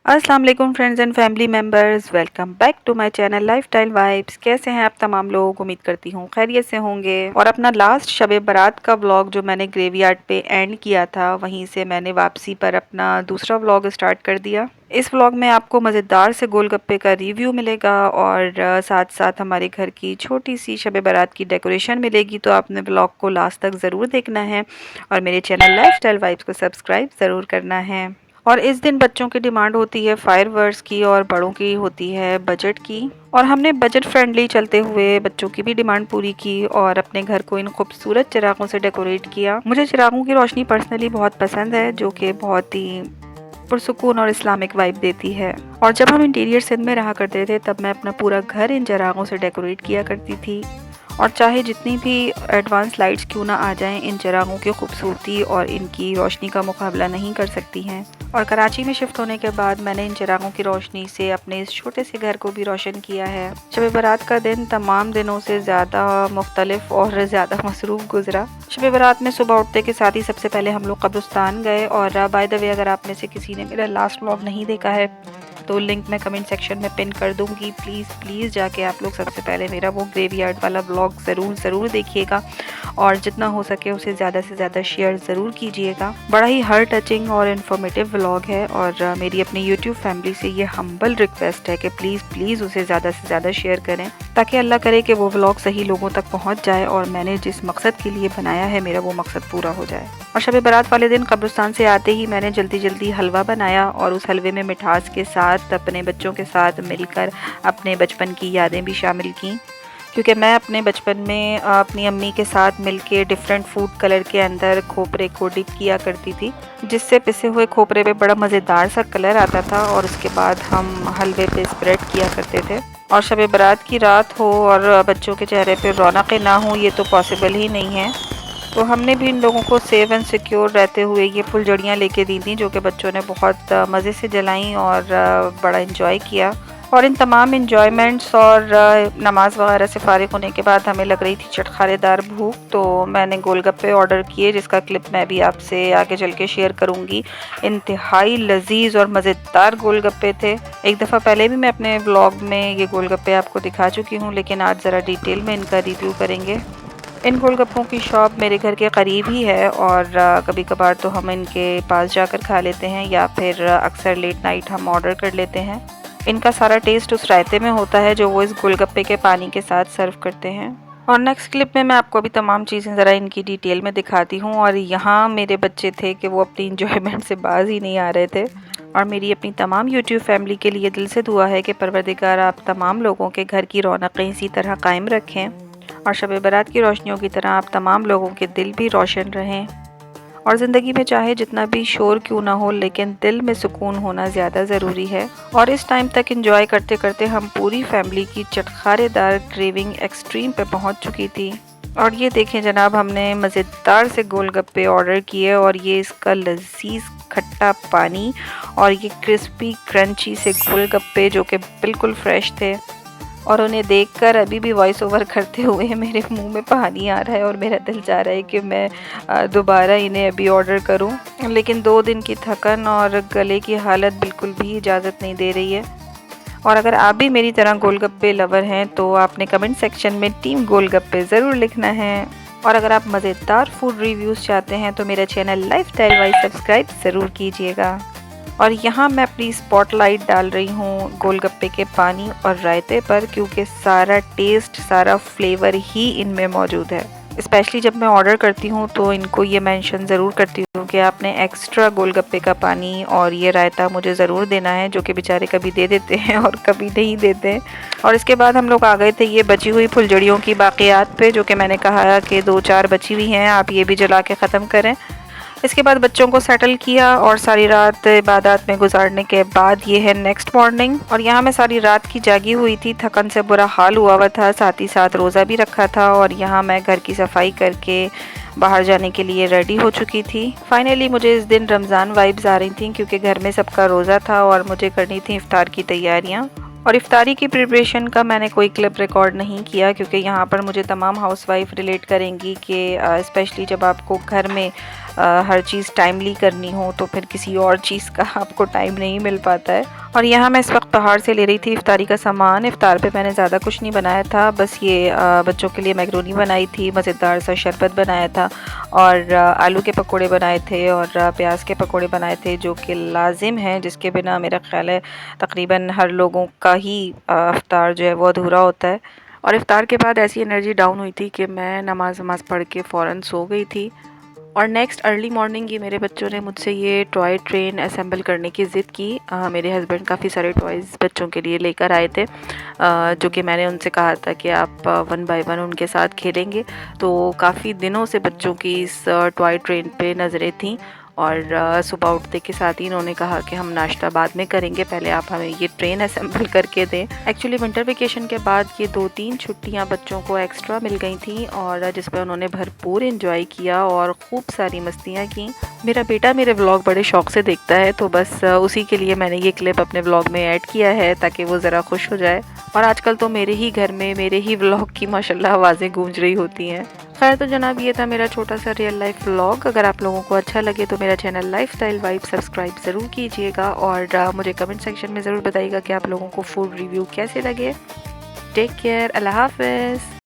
अस्सलाम वालेकुम friends and family members, welcome back to my channel lifestyle vibes. कैसे हैं आप तमाम लोग? उम्मीद करती हूँ खैरियत से होंगे। और अपना लास्ट शब बारात का व्लॉग जो मैंने ग्रेवयार्ड पे एंड किया था, वहीं से मैंने वापसी पर अपना दूसरा व्लॉग स्टार्ट कर दिया। इस व्लॉग में आपको मज़ेदार से गोलगप्पे का रिव्यू मिलेगा और साथ साथ हमारे घर की छोटी सी शब बारात की डेकोरेशन मिलेगी। तो आपने व्लॉग को लास्ट तक ज़रूर देखना है और मेरे चैनल लाइफस्टाइल वाइब्स को सब्सक्राइब ज़रूर करना है। और इस दिन बच्चों की डिमांड होती है फायरवर्क्स की और बड़ों की होती है बजट की। और हमने बजट फ्रेंडली चलते हुए बच्चों की भी डिमांड पूरी की और अपने घर को इन खूबसूरत चिरागों से डेकोरेट किया। मुझे चिरागों की रोशनी पर्सनली बहुत पसंद है, जो कि बहुत ही पुरसुकून और इस्लामिक वाइब देती है। और जब हम इंटीरियर सिंध में रहा करते थे, तब मैं अपना पूरा घर इन चिरागों से डेकोरेट किया करती थी। और चाहे जितनी भी एडवांस लाइट्स क्यों ना आ जाएं, इन चिरागों की खूबसूरती और इनकी रोशनी का मुकाबला नहीं कर सकती हैं। और कराची में शिफ्ट होने के बाद मैंने इन चिरागों की रोशनी से अपने इस छोटे से घर को भी रोशन किया है। शब बारात का दिन तमाम दिनों से ज़्यादा मुख्तलिफ और ज़्यादा मसरूफ़ गुजरा। शब बारात में सुबह उठते के साथ ही सबसे पहले हम लोग कब्रिस्तान गए। और बाय द वे, अगर आप में से किसी ने मेरा लास्ट व्लॉग नहीं देखा है तो लिंक मैं कमेंट सेक्शन में पिन कर दूंगी। प्लीज़ जाके आप लोग सबसे पहले मेरा वो ग्रेवयार्ड वाला व्लॉग ज़रूर देखिएगा और जितना हो सके उसे ज़्यादा से ज़्यादा शेयर ज़रूर कीजिएगा। बड़ा ही हार्ट टचिंग और इन्फॉर्मेटिव व्लॉग है और मेरी अपनी यूट्यूब फैमिली से ये हम्बल रिक्वेस्ट है कि प्लीज़ उसे ज़्यादा से ज़्यादा शेयर करें, ताकि अल्लाह करे कि वो व्लॉग सही लोगों तक पहुँच जाए और मैंने जिस मकसद के लिए बनाया है मेरा वो मकसद पूरा हो जाए। और शब बारात वाले दिन कब्रिस्तान से आते ही मैंने जल्दी हलवा बनाया और उस हलवे में मिठास के साथ अपने बच्चों के साथ मिलकर अपने बचपन की यादें भी शामिल की। क्योंकि मैं अपने बचपन में अपनी अम्मी के साथ मिलके डिफरेंट फूड कलर के अंदर खोपरे को डिप किया करती थी, जिससे पिसे हुए खोपरे पे बड़ा मज़ेदार सा कलर आता था और उसके बाद हम हलवे पे स्प्रेड किया करते थे। और शब बारात की रात हो और बच्चों के चेहरे पे रौनकें ना हो, ये तो पॉसिबल ही नहीं है। तो हमने भी इन लोगों को सेफ एंड सिक्योर रहते हुए ये फुलझड़ियाँ लेके दी थी, जो कि बच्चों ने बहुत मज़े से जलाई और बड़ा इन्जॉय किया। और इन तमाम इन्जॉयमेंट्स और नमाज वगैरह से फ़ारिग होने के बाद हमें लग रही थी चटखारेदार भूख, तो मैंने गोलगप्पे ऑर्डर किए, जिसका क्लिप मैं भी आपसे आगे चल के शेयर करूँगी। इंतहाई लजीज और मज़ेदार गोलगप्पे थे। एक दफ़ा पहले भी मैं अपने व्लॉग में ये गोलगप्पे आपको दिखा चुकी हूँ, लेकिन आज ज़रा डिटेल में इनका रिव्यू करेंगे। इन गोलगप्पों की शॉप मेरे घर के करीब ही है और कभी कभार तो हम इनके पास जाकर खा लेते हैं या फिर अक्सर लेट नाइट हम ऑर्डर कर लेते हैं। इनका सारा टेस्ट उस रायते में होता है जो वो इस गोलगप्पे के पानी के साथ सर्व करते हैं। और नेक्स्ट क्लिप में मैं आपको अभी तमाम चीज़ें ज़रा इनकी डिटेल में दिखाती हूँ। और यहाँ मेरे बच्चे थे कि वो अपनी इंजॉयमेंट से बाज ही नहीं आ रहे थे। और मेरी अपनी तमाम यूट्यूब फैमिली के लिए दिल से दुआ है कि परवरदिगार आप तमाम लोगों के घर की रौनकें इसी तरह कायम रखें और शब बारात की रोशनियों की तरह आप तमाम लोगों के दिल भी रोशन रहें। और ज़िंदगी में चाहे जितना भी शोर क्यों ना हो, लेकिन दिल में सुकून होना ज़्यादा ज़रूरी है। और इस टाइम तक एंजॉय करते करते हम पूरी फैमिली की चटखारेदार क्रेविंग एक्सट्रीम पे पहुंच चुकी थी। और ये देखें जनाब, हमने मज़ेदार से गोलगप्पे ऑर्डर किए और ये इसका लजीज खट्टा पानी और ये क्रिस्पी क्रंची से गोलगप्पे जो कि बिल्कुल फ्रेश थे। और उन्हें देखकर अभी भी वॉइस ओवर करते हुए मेरे मुंह में पानी आ रहा है और मेरा दिल चाह रहा है कि मैं दोबारा इन्हें अभी ऑर्डर करूं, लेकिन 2 दिन की थकन और गले की हालत बिल्कुल भी इजाज़त नहीं दे रही है। और अगर आप भी मेरी तरह गोलगप्पे लवर हैं तो आपने कमेंट सेक्शन में टीम गोलगप्पे ज़रूर लिखना है। और अगर आप मज़ेदार फूड रिव्यूज़ चाहते हैं तो मेरा चैनल लाइफस्टाइल वाइज सब्सक्राइब ज़रूर कीजिएगा। और यहाँ मैं अपनी स्पॉटलाइट डाल रही हूँ गोलगप्पे के पानी और रायते पर, क्योंकि सारा टेस्ट सारा फ्लेवर ही इनमें मौजूद है। स्पेशली जब मैं ऑर्डर करती हूँ तो इनको ये मेंशन ज़रूर करती हूँ कि आपने एक्स्ट्रा गोलगप्पे का पानी और ये रायता मुझे ज़रूर देना है, जो कि बेचारे कभी दे देते हैं और कभी नहीं देते। और इसके बाद हम लोग आ गए थे ये बची हुई फुलझड़ियों की बाक़ियात पे, जो कि मैंने कहा कि 2-4 बची हुई हैं, आप ये भी जला के ख़त्म करें। इसके बाद बच्चों को सेटल किया और सारी रात इबादत में गुजारने के बाद ये है नेक्स्ट मॉर्निंग। और यहाँ मैं सारी रात की जागी हुई थी, थकन से बुरा हाल हुआ था, साथ ही साथ रोज़ा भी रखा था। और यहाँ मैं घर की सफाई करके बाहर जाने के लिए रेडी हो चुकी थी। फाइनली मुझे इस दिन रमज़ान वाइब्स आ रही थी, क्योंकि घर में सबका रोज़ा था और मुझे करनी थी इफ्तार की तैयारियाँ। और इफ्तारी की प्रिपरेशन का मैंने कोई क्लिप रिकॉर्ड नहीं किया क्योंकि यहाँ पर मुझे तमाम हाउसवाइफ रिलेट करेंगी कि स्पेशली जब आपको घर में हर चीज़ टाइमली करनी हो तो फिर किसी और चीज़ का आपको टाइम नहीं मिल पाता है। और यहाँ मैं इस वक्त पहाड़ से ले रही थी इफ्तारी का सामान। इफ्तार पे मैंने ज़्यादा कुछ नहीं बनाया था, बस ये बच्चों के लिए मैक्रोनी बनाई थी, मज़ेदार सा शरबत बनाया था और आलू के पकोड़े बनाए थे और प्याज के पकोड़े बनाए थे, जो कि लाजिम हैं, जिसके बिना मेरा ख्याल है तकरीबन हर लोगों का ही इफ्तार जो है वो अधूरा होता है। और इफ्तार के बाद ऐसी एनर्जी डाउन हुई थी कि मैं नमाज पढ़ के फ़ौरन सो गई थी। और नेक्स्ट अर्ली मॉर्निंग ही मेरे बच्चों ने मुझसे ये टॉय ट्रेन असेंबल करने की ज़िद की। मेरे हस्बैंड काफ़ी सारे टॉयज़ बच्चों के लिए लेकर आए थे, जो कि मैंने उनसे कहा था कि आप वन बाय वन उनके साथ खेलेंगे। तो काफ़ी दिनों से बच्चों की इस टॉय ट्रेन पे नज़रें थीं और सुबह उठते के साथ ही इन्होंने कहा कि हम नाश्ता बाद में करेंगे, पहले आप हमें ये ट्रेन असेंबल करके दें। एक्चुअली विंटर वेकेशन के बाद ये 2-3 छुट्टियां बच्चों को एक्स्ट्रा मिल गई थी और जिस पर उन्होंने भरपूर एंजॉय किया और खूब सारी मस्तियां की। मेरा बेटा मेरे व्लॉग बड़े शौक से देखता है, तो बस उसी के लिए मैंने ये क्लिप अपने व्लॉग में ऐड किया है ताकि वो ज़रा खुश हो जाए। और आजकल तो मेरे ही घर में मेरे ही व्लॉग की माशाल्लाह आवाज़ें गूंज रही होती हैं। खैर तो जनाब, ये था मेरा छोटा सा रियल लाइफ व्लॉग। अगर आप लोगों को अच्छा लगे तो मेरा चैनल लाइफस्टाइल वाइब सब्सक्राइब ज़रूर कीजिएगा और मुझे कमेंट सेक्शन में ज़रूर बताइएगा कि आप लोगों को फूड रिव्यू कैसे लगे। टेक केयर, अल्लाह हाफ़िज़।